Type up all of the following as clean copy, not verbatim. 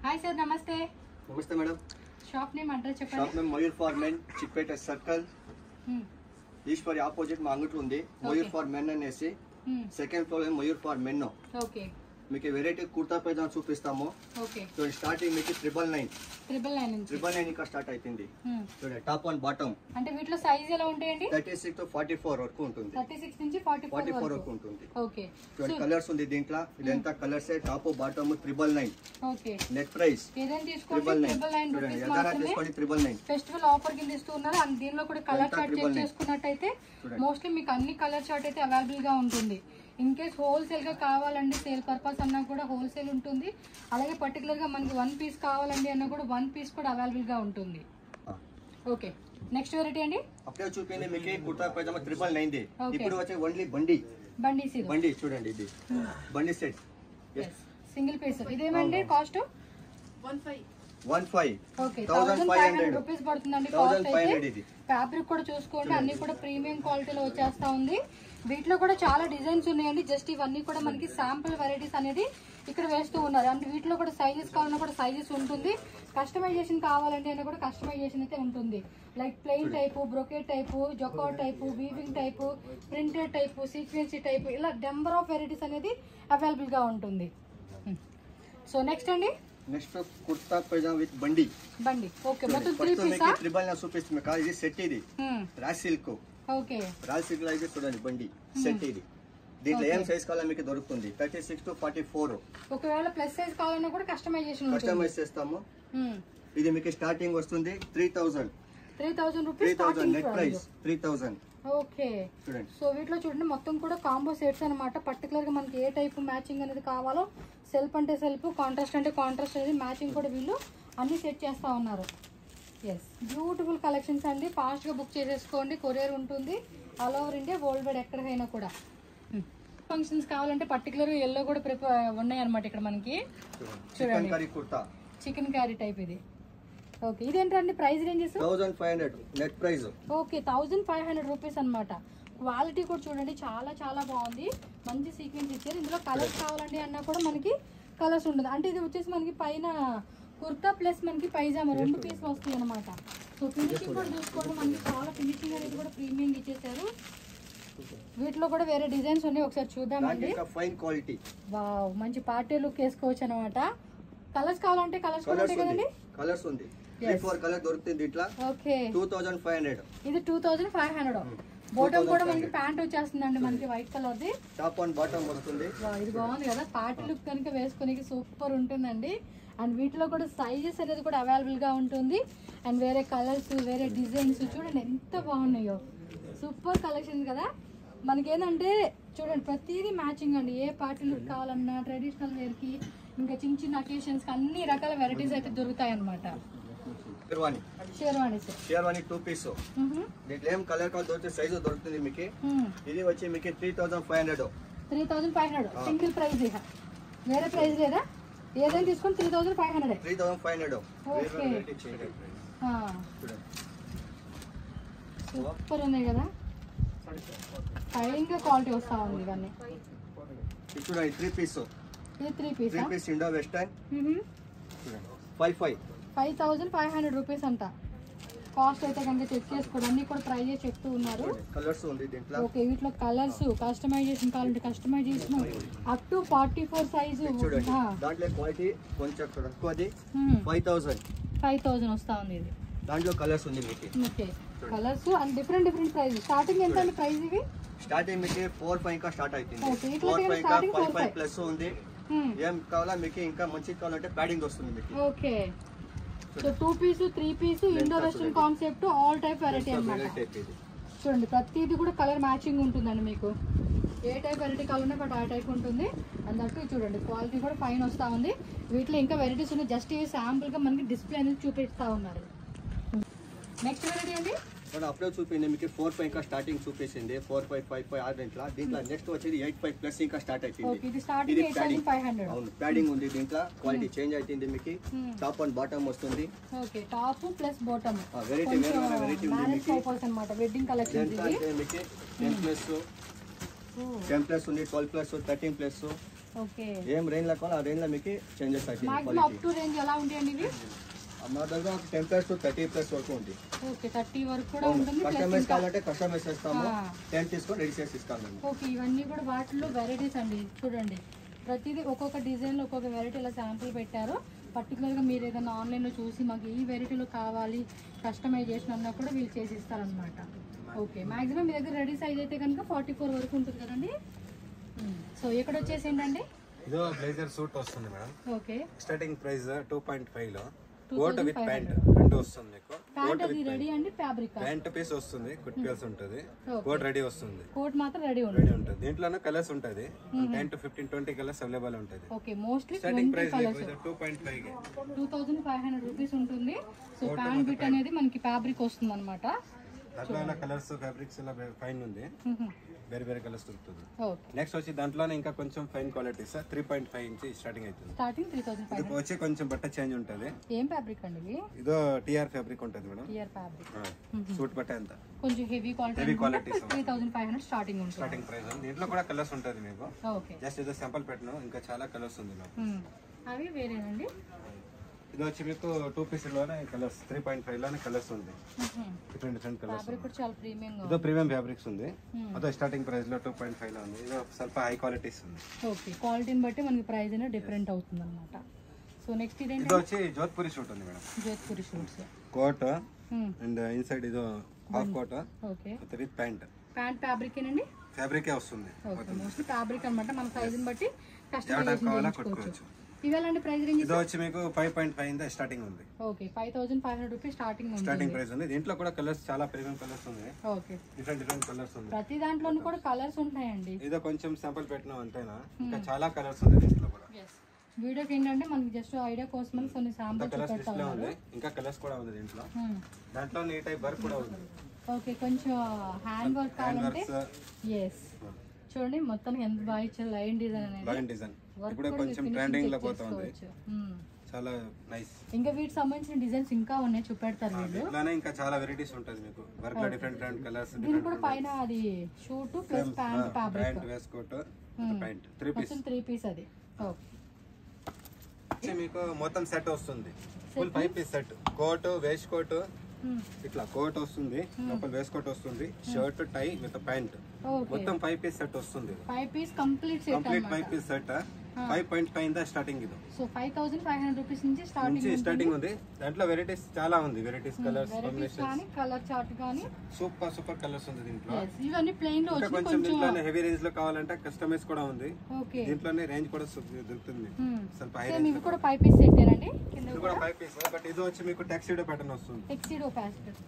हाय sir नमस्ते। नमस्ते madam. Shop name address చెప్పండి। Shop name Mayur for men Chickpet circle Eshwari opposite మా అంగటి ఉంది మయూర్ ఫర్ మెన్ అనేసి second floor Mayur for men okay మీకు వెరైటీ కుర్తా పైజామా చూపిస్తాము ఓకే చూడండి స్టార్టింగ్ మీకు 999 నుంచి 999 ఇంకా స్టార్ట్ అవుతుంది చూడండి టాప్ అండ్ బాటమ్ అంటే వీటిలో సైజ్ ఎలా ఉంటాయండి 36 టు 44 వరకు ఉంటుంది 36 నుంచి 44 వరకు ఉంటుంది ఓకే చూడండి కలర్స్ ఉంది దీంట్లో ఇదంతా colours top bottom 999 okay net price ఏదైనా తీసుకోండి 999 రూపాయస్ మాత్రమే తీసుకోండి 999 ఫెస్టివల్ ఆఫర్ కింద ఇస్తున్నారు అండ్ దీనిలో కూడా కలర్ చార్ట్ చెక్ చేసుకున్నట్టయితే మోస్ట్లీ మీకు అన్ని కలర్ చార్ట్ అయితే అవైలబుల్ గా ఉంటుంది ఇన్ కేస్ హోల్సేల్ గా కావాలండి సేల్ పర్పస్ అన్నా కూడా హోల్సేల్ ఉంటుంది అలాగే పర్టికులర్ గా మనకి 1 పీస్ కావాలండి అన్నా కూడా 1 పీస్ కూడా అవైలబుల్ గా ఉంటుంది ఓకే నెక్స్ట్ వెరైటీ అండి అప్పుడే చూపింది మీకు కుర్తా పైజామా 999 ఇప్పుడు వచ్చే ఓన్లీ బండి చూడండి ఇది బండి సెట్ సింగిల్ పీస్ ఇదేమండి కాస్ట్ 15 ఓకే 1500 రూపాయస్ పడుతుందండి కాస్ట్ అయితే ఫ్యాబ్రిక్ కూడా చూసుకోండి అన్ని కూడా ప్రీమియం క్వాలిటీలో వచ్చేస్తా ఉంది వీటిలో కూడా చాలా డిజైన్స్ ఉన్నాయండి జస్ట్ ఇవన్నీ కూడా మనకి శాంపుల్ వెరైటీస్ అనేది ఇక్కడ వేస్తూ ఉన్నారు అండ్ వీటిలో కూడా సైజెస్ కావాలన్నా కూడా సైజెస్ ఉంటుంది కస్టమైజేషన్ కావాలంటే అయినా కూడా కస్టమైజేషన్ అయితే ఉంటుంది like plain type brocade type jacquard type weaving type printed type sequence type ఇలా నెంబర్ ఆఫ్ వెరైటీస్ అనేది అవైలబుల్ గా ఉంటుంది సో నెక్స్ట్ అండి నెక్స్ట్ కుర్తా పైజామా విత్ బండి ఓకే మొత్తం 3 పీసా ట్రిబల్ నా చూపిస్తుంది కాదు ఇది సెట్ ఇది raw silk okay raw silk అయితే చూడండి బండి సెట్ ఇది దీంట్లో ఏం సైజ్ కావాలో మీకు దొరుకుతుంది 36 టు 44 ఒకవేళ ప్లస్ సైజ్ కావాలన్నా కూడా కస్టమైజ్ చేస్తాము ఇది మీకు స్టార్టింగ్ వస్తుంది 3000 rupees net price 3000 okay so వీటిలో చూడండి మొత్తం కూడా కాంబో సెట్స్ అన్నమాట పర్టికులర్ గా మనకి ఏ టైప్ మ్యాచింగ్ అనేది కావాలో సెల్ఫ్ అంటే సెల్ఫ్ కాంట్రాస్ట్ అంటే కాంట్రాస్ట్ అనేది మ్యాచింగ్ కూడా వీళ్ళు అన్ని సెట్ చేస్తా ఉన్నారు ఎస్ బ్యూటిఫుల్ కలెక్షన్స్ అండి ఫాస్ట్ గా బుక్ చేసేసుకోండి కొరియర్ ఉంటుంది all over India world wide ఎక్కడికైనా కూడా ఫంక్షన్స్ కావాలంటే పర్టికులర్ ఎల్లో కూడా ఉన్నాయి అనమాట ఇక్కడ మనకి చూడండి చికెన్ కర్రీ టైప్ ఇది ఓకే ఇదేంటండి price ranges 1500 net price okay 1500 rupees అన్నమాట క్వాలిటీ కూడా చూడండి చాలా చాలా బాగుంది మంచి సీక్వెన్స్ ఇచ్చారు ఇందులో కలర్స్ కావాలండి అన్నా కూడా మనకి కలర్స్ ఉండదు అంటే ఇది వచ్చేసి మనకి పైన కుర్తా ప్లస్ మనకి పైజామా 2 పీస్ వస్తాయి అనమాట సో ఫినిషింగ్ కూడా చూసుకోండి మనకి చాలా ఫినిషింగ్ అనేది కూడా ప్రీమియం ఇచ్చేసారు వీటిలో కూడా వేరే డిజైన్స్ ఉన్నాయి ఒకసారి చూద్దామండి ఫైన్ క్వాలిటీ వావ్ మంచి పార్టీ లుక్ వేసుకోవచ్చు అనమాట కలర్స్ కావాలంటే కలర్స్ కూడా ఉంటాయి కదండి కలర్స్ ఉంది 3-4 కలర్ దొరుకుతుంది ఇట్లా ఓకే 2500 ఇది 2500 బాటమ్ కూడా మనకి ప్యాంట్ వచ్చేస్తుందండి మనకి white colour the top and bottom వస్తుంది ఇది బాగుంది కదా పార్టీ లుక్ కనుక వేసుకోనికి సూపర్ ఉంటుందండి అండ్ వీటిలో కూడా సైజెస్ అనేది కూడా అవైలబుల్ గా ఉంటుంది అండ్ వేరే కలర్స్ వేరే డిజైన్స్ చూడండి ఎంత బాగున్నాయో సూపర్ కలెక్షన్ కదా మనకేంటంటే చూడండి ప్రతిదీ మ్యాచింగ్ అండి ఏ పార్టీ లుక్ కావాలన్నా ట్రెడిషనల్ వేర్ కి ఇంకా చిన్న చిన్న అకేషన్స్ కి అన్ని రకాల వెరైటీస్ అయితే దొరుకుతాయి అనమాట షేర్వాణి 2 పీస్ దీంట్లో ఏం కలర్ కావాలి దొరికితే సైజ్ దొరుకుతుంది మీకు ఇది వచ్చి మీకు 3500 సింగిల్ ప్రైస్ వేరే ప్రైస్ లేదా ఏదైనా తీసుకొని 3500 సూపర్ ఉన్నాయి కదా ఫైన్ గా క్వాలిటీ వస్తా ఉంది ఇవన్నీ చూడండి 3 పీస్ ఇది 3 పీస్ ఇండో వెస్టర్న్ 5500 రూపీస్ అంట కాస్ట్ అయితే కనుక చెక్ చేసుకోండి అన్ని కూడా ప్రైజెస్ చెప్తూ ఉన్నారు కలర్స్ ఉంది దీంట్లో ఓకే వీటిలో కలర్స్ కస్టమైజేషన్ కావాలంటే కస్టమైజేషన్ అప్ టు 44 సైజు దాంట్లో క్వాలిటీ కొంచెం తక్కువది 5000 వస్తా ఉంది ఇది దాంట్లో కలర్స్ ఉంది మీకు okay colours and different price starting ఎంత అండి ప్రైస్ ఇవి స్టార్టింగ్ మీకు 45 ఇంకా స్టార్ట్ అవుతుంది ఓకే ఇట్లా స్టార్టింగ్ 45 ప్లస్ ఉంది ఏం కావాలా మీకు ఇంకా మంచి కావాలంటే ప్యాడింగ్ వస్తుంది మీకు okay so 2 piece 3 piece Indo western concept all type variety అన్నమాట చూడండి ప్రతిదీ కూడా కలర్ మ్యాచింగ్ ఉంటుందండి మీకు ఏ టైప్ వెరైటీ కావాలన్నా బట్ ఆ టైప్ ఉంటుంది అన్నట్టు చూడండి క్వాలిటీ కూడా ఫైన్ వస్తూ ఉంది వీటిలో ఇంకా వెరైటీస్ ఉన్నాయి జస్ట్ ఈ శాంపుల్గా మనకి డిస్ప్లే అనేది చూపిస్తూ ఉన్నారు నెక్స్ట్ వెరైటీ అండి అప్పుడే చూపింది మీకు 45 ఇంకా స్టార్టింగ్ చూపించింది 4555 ఆ దీంట్లో నెక్స్ట్ వచ్చేది 85 ప్లస్ ఇంకా స్టార్ట్ అవుతుంది ఇది ప్యాడింగ్ అవును ప్యాడింగ్ ఉంది దీంట్లో క్వాలిటీ చేంజ్ అవుతుంది మీకు టాప్ అండ్ బాటమ్ వస్తుంది okay top plus bottom variety variety ఉంది మీకు అన్నమాట వెడ్డింగ్ కలెక్షన్ ఇది మీకు 10 ప్లస్ ఉంది 12 ప్లస్ 13 ప్లస్ ఓకే ఏం రేంజ్ లో కావాలో ఆ రేంజ్ లో మీకు చేంజెస్ అవుతుంది మాక్సిమం అప్ టు రేంజ్ ఎలా ఉంటాయండి ఇవి మా దగ్గర 10+ to 30+ వరకు ఉంది ఓకే 30 వరకు కూడా ఉంటుంది కస్టమైజ్ కావాలంటే కస్టమైజ్ చేస్తాము 10 తీసుకొని రెడీ చేసి ఇస్తాము ఓకే ఇవన్నీ కూడా వాటిలో వెరైటీస్ అండి చూడండి ప్రతిదీ ఒక్కొక్క డిజైన్ లో ఒక్కొక్క వెరైటీ ఇలా శాంపుల్ పెట్టారు పర్టికులర్ గా మీరు ఏదైనా ఆన్లైన్ లో చూసి మాకు ఈ వెరైటీలో కావాలి కస్టమైజేషన్ అన్నా కూడా వీళ్ళు చేసి ఇస్తారనమాట ఓకే మాక్సిమం మీ దగ్గర రెడీ సైజ్ అయితే కనుక 44 వరకు ఉంటుంది కదండి సో ఇక్కడ వచ్చేసి ఏంటండి ఇదో బ్లేజర్ సూట్ వస్తుంది మేడం ఓకే స్టార్టింగ్ ప్రైస్ 2.5 లో కోట్ విత్ ప్యాంట్ రెండు వస్తుంది మీకు ప్యాంట్ అది రెడీ అండి ఫ్యాబ్రిక్ ప్యాంట్ పీస్ వస్తుంది కుట్ పీస్ ఉంటుంది కోట్ రెడీ వస్తుంది కోట్ మాత్రం రెడీ రెడీ ఉంటుంది దీంట్లోనే కలర్స్ ఉంటుంది 10 to 15 20 కలర్స్ అవైలబుల్ ఉంటుంది ఓకే మోస్ట్లీ స్టార్టింగ్ ప్రైస్ 2.5 కి 2500 రూపీస్ ఉంటుంది సో ప్యాంట్ బిట్ అనేది మనకి ఫ్యాబ్రిక్ వస్తుంది అనమాట దాంట్లో కలర్స్ ఫ్యాబ్రిక్స్ ఇలా ఫైన్ ఉంది వేరే వేరే కలర్స్ దొరుకుతుంది ఓకే నెక్స్ట్ వచ్చి దాంట్లోనే ఇంకా కొంచెం fine quality sir 3.5 inch starting అవుతుంది స్టార్టింగ్ 3500 ఇది వచ్చి కొంచెం బట్ట చేంజ్ ఉంటుంది ఏం ఫ్యాబ్రిక్ అండి ఇది ఇదో టిఆర్ ఫ్యాబ్రిక్ ఉంటుంది మేడం టియర్ ఫ్యాబ్రిక్ సూట్ బట్ట ఎంత కొంచెం heavy heavy quality quality 3500 starting ఉంటుంది స్టార్టింగ్ ప్రైస్ దీంట్లో కూడా కలర్స్ ఉంటుంది మీకు ఓకే జస్ట్ ఏదో శాంపుల్ పెట్టినా ఇంకా చాలా కలర్స్ ఉంది నాకు అవి వేరేనండి ఇది వచ్చి మీకు 2 పీస్ లోనే కలర్స్ 3.5 లోనే కలర్స్ ఉంది డిఫరెంట్ కలర్స్ ఫ్యాబ్రిక్ కూడా చాలా ప్రీమియం ఇదో ప్రీమియం ఫ్యాబ్రిక్స్ ఉంది అదో స్టార్టింగ్ ప్రైస్ లో 2.5 లో ఉంది ఇది ಸ್ವಲ್ಪ హై క్వాలిటీస్ ఉంది ఓకే క్వాలిటీని బట్టి మనకి ప్రైస్ అనేది డిఫరెంట్ అవుతుంది అనమాట సో నెక్స్ట్ ఇదేంటి ఇది వచ్చి జోధ్పూరి షూట్ ఉంది madam Jodhpuri suits coat and inside ఇదో half coat okay with pant pant fabric ఏనండి ఫ్యాబ్రికే వస్తుంది ఓకే మోస్ట్లీ ఫ్యాబ్రిక్ అన్నమాట మన సైజుని బట్టి ఎవరికి కస్టమైజేషన్ కావాలా చేయించుకోవచ్చు కొట్టుకోవచ్చు ఇవాళ ప్రైస్ రేంజ్ ఇది వచ్చి మీకు 5.5 ఇంద స్టార్టింగ్ ఉంది ఓకే 5500 రూపీస్ స్టార్టింగ్ ఉంది స్టార్టింగ్ ప్రైస్ ఉంది దీంట్లో కూడా కలర్స్ చాలా ప్రీమియం కలర్స్ ఉంది ఓకే డిఫరెంట్ కలర్స్ ఉంది ప్రతి దాంట్లోనూ కూడా కలర్స్ ఉంటాయండి ఇదో కొంచెం శాంపుల్ పెట్టినా అంతేనా ఇంకా చాలా కలర్స్ ఉంది దీంట్లో కూడా వీడియోకి ఏంటంటే మనకి జస్ట్ ఐడియా కోసం కొన్ని శాంపుల్ కలర్స్ డిస్ప్లే ఉంది ఇంకా కలర్స్ కూడా ఉంది దీంట్లో దాంట్లో ఈ టైప్ వర్క్ కూడా ఉంది ఓకే కొంచెం హ్యాండ్ వర్క్ కావాలంటే ఎస్ చూడండి మొత్తం ఎంత బాగా ఇచ్చారు లైన్ డిజైన్ అనేది లైన్ డిజైన్ ఇప్పుడు కొంచెం ట్రెండింగ్ లో పోతుంది చాలా నైస్ ఇంకా వీటికి సంబంధించిన డిజైన్స్ ఇంకా ఉన్నాయి చూపెడతారు వీళ్ళు ఇట్లానే ఇంకా చాలా వెరైటీస్ ఉంటుంది మీకు వర్క్ లో డిఫరెంట్ కలర్స్ దీని కూడా పైన అది suit plus pant fabric pant waistcoat pant 3 piece మొత్తం 3 పీస్ అది ఓకే మీకు మొత్తం సెట్ వస్తుంది full 5 piece set coat waistcoat ఇట్లా కోట్ వస్తుంది లోపల వేస్ట్ కోట్ వస్తుంది షర్ట్ టై విత్ ప్యాంట్ మొత్తం 5 పీస్ సెట్ వస్తుంది 5 piece complete set complete 5 piece set 5.5 ఇంద స్టార్టింగ్ ఇది సో 5500 రూపీస్ నుంచి స్టార్టింగ్ ఉంది దాంట్లో వెరైటీస్ చాలా ఉంది వెరైటీస్ కలర్స్ కాంబినేషన్స్ కానీ కలర్ చార్ట్ కానీ సూపర్ కలర్స్ ఉంది దీంట్లో ఇవన్నీ ప్లెయిన్ లో ఇంకా వచ్చి కొంచెం దీంట్లోనే హెవీ రేంజ్ లో కావాలంటే కస్టమైజ్ కూడా ఉంది ఓకే దీంట్లోనే రేంజ్ కూడా దొరుకుతుంది ಸ್ವಲ್ಪ హై సేమ్ ఇవి కూడా 5 పీస్ సెట్ ఏనండి కింద ఇది కూడా 5 పీస్ బట్ ఇది వచ్చి మీకు టెక్స్టైడ్ ప్యాటర్న్ వస్తుంది ఎక్సిడో ప్యాకెట్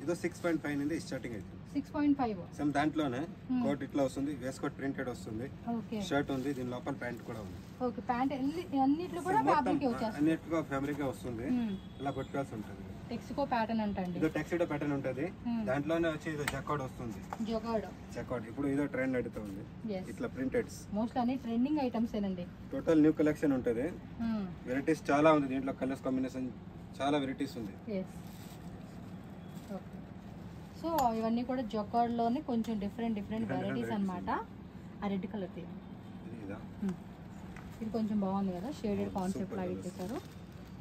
ఇది 6.5 నుండి స్టార్టింగ్ అవుతుంది 6.5 సేమ్ దాంట్లోనే కోట్ ఇట్లా వస్తుంది వేస్కోట్ ప్రింటెడ్ వస్తుంది ఓకే షర్ట్ ఉంది దీని లోపల ప్యాంట్ కూడా ఉంది ఓకే ప్యాంట్ అన్నిట్లో కూడా ఫ్యాబ్రిక్ వచ్చేస్తుంది అన్నిటిగా ఫ్యాబ్రిక్ వస్తుంది ఇలా కొట్టుకోవాల్సి ఉంటుంది టెక్సికో ప్యాటర్న్ అంటండి ఇది టెక్స్టైడ్ ప్యాటర్న్ ఉంటుంది దాంట్లోనే వచ్చి ఇది జకార్డ్ వస్తుంది జొగాడో జకార్డ్ ఇప్పుడు ఇదో ట్రెండ్ నడుతుంది ఇట్లా ప్రింటెడ్స్ మోస్ట్ అన్ని ట్రెండింగ్ ఐటమ్స్ ఏనండి టోటల్ న్యూ కలెక్షన్ ఉంటుంది వెరైటీస్ చాలా ఉంది దీంట్లో కలర్స్ కాంబినేషన్ చాలా వెరైటీస్ ఉంది సో ఇవన్నీ కూడా జొకార్డ్ లోనే కొంచెం డిఫరెంట్ వెరైటీస్ అన్నమాట ఆ రెడ్ కలర్ ఇది కొంచెం బాగుంది కదా షేడెడ్ కాన్సెప్ట్ లాగా ఇచ్చేసారు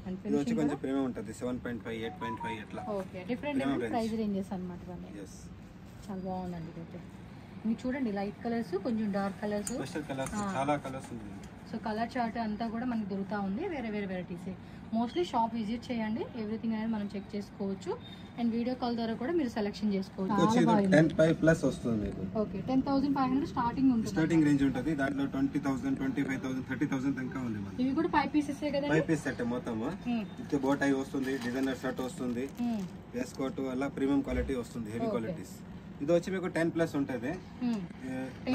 అండ్ ఇది వచ్చి కొంచెం ప్రీమియం ఉంటుంది 7.5 8.5 అట్లా ఓకే డిఫరెంట్ ప్రైస్ రేంజెస్ అన్నమాట ఇవన్నీ చాలా బాగుందండి ఇదైతే మీకు చూడండి లైట్ కలర్స్ కొంచెం డార్క్ కలర్స్ స్పెషల్ కలర్స్ చాలా కలర్స్ ఉంది సో కలర్ చార్ట్ అంతా కూడా మనకి దొరుకుతా ఉంది వేరే వెరైటీస్ మోస్ట్లీ షాప్ విజిట్ చేయండి ఎవ్రీథింగ్ అనేది మనం చెక్ చేసుకోవచ్చు అండ్ వీడియో కాల్ ద్వారా కూడా మీరు సెలెక్షన్ చేసుకోవచ్చు 10.5 ప్లస్ వస్తుంది మీకు ఓకే 10500 స్టార్టింగ్ ఉంటుంది స్టార్టింగ్ రేంజ్ ఉంటుంది దాంట్లో 20000 25000 30000 దాకా ఉంది మనకి ఇవి కూడా 5 పీసెస్ కదా 5 పీస్ సెట్ మొత్తం ఇది బో టై వస్తుంది డిజైనర్ షర్ట్ వస్తుంది వేస్ కోట్ అలా ప్రీమియం క్వాలిటీ వస్తుంది హెవీ క్వాలిటీస్ ఇది వచ్చి మీకు 10 ప్లస్ ఉంటుంది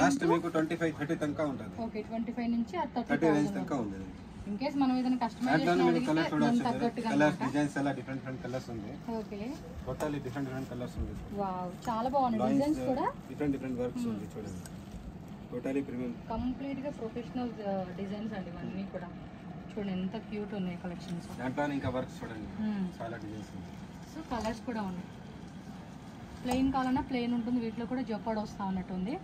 లాస్ట్ మీకు 25 30 దాకా ఉంటుంది ఓకే 25 నుంచి 30 రేంజ్ దాకా ఉంది ఇన్ కేస్ మనం ఏదైనా కస్టమైజేషన్ అడిగితే మనం తగ్గట్టుగా కలర్స్ డిజైన్స్ అలా డిఫరెంట్ కలర్స్ ఉంది ఓకే టోటల్లీ డిఫరెంట్ కలర్స్ ఉంది వావ్ చాలా బాగున్నాయి డిజైన్స్ కూడా డిఫరెంట్ వర్క్స్ ఉంది చూడండి టోటల్లీ ప్రీమియం కంప్లీట్ గా ప్రొఫెషనల్ డిజైన్స్ అండి ఇవన్నీ కూడా చూడండి ఎంత క్యూట్ ఉన్నాయి కలెక్షన్స్ దాంట్లో ఇంకా వర్క్స్ చూడండి చాలా డిజైన్స్ ఉంది సో కలర్స్ కూడా ఉన్నాయి ప్లెయిన్ కావాలన్నా ప్లెయిన్ ఉంటుంది వీటిలో కూడా జొకార్డ్ వస్తా ఉన్నట్టుంది